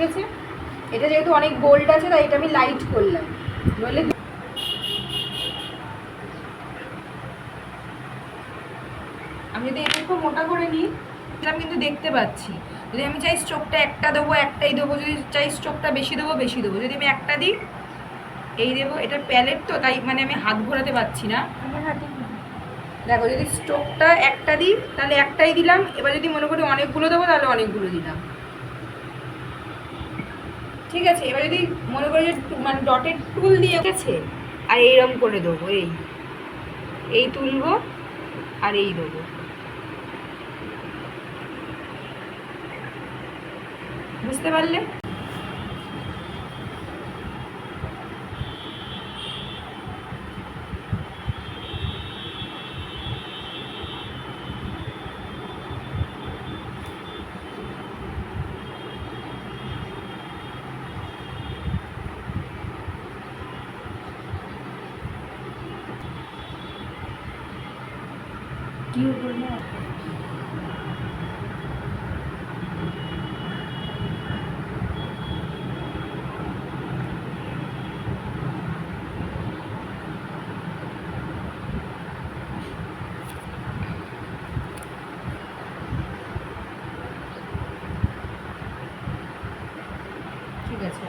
গেছে। এটা যেহেতু অনেক গোল্ড আছে তাই এটা আমি লাইট করলাম, নইলে আমি যদি একটু মোটা করে নিই আমি কিন্তু দেখতে পাচ্ছি। যদি আমি চাই স্ট্রোকটা একটা দেবো একটাই দেবো, যদি চাই স্ট্রোকটা বেশি দেবো বেশি দেবো। যদি আমি একটা দিই এই দেবো, এটা প্যালেট তো তাই মানে আমি হাত ঘোরাতে পারছি না। দেখো যদি স্ট্রোকটা একটা দিই তাহলে একটাই দিলাম, এবার যদি মনে করি অনেকগুলো দেবো তাহলে অনেকগুলো দিলাম। ঠিক আছে, এবার যদি মনে করি যে মানে ডটের টুল দিয়ে গেছে আর এইরকম করে দেবো, এই তুলবো আর এই দেবো। বুঝতে পারলে? কি করবো? ঠিক আছে,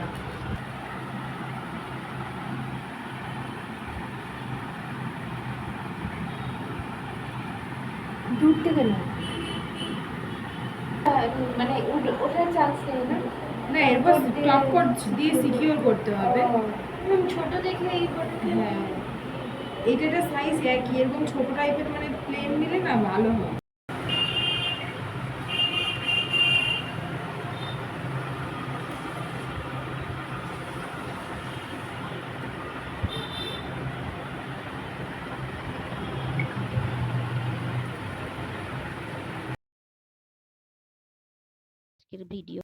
দূর থেকে না মানে ওঠার চান্স নেই না? না, এরপর টপ কোট দিয়ে সিকিউর করতে হবে। ছোট দেখে এই হ্যাঁ, এইটা সাইজ একই, এরকম ছোট টাইপের মানে প্লেন নিলে না ভালো হয়। আজকের ভিডিও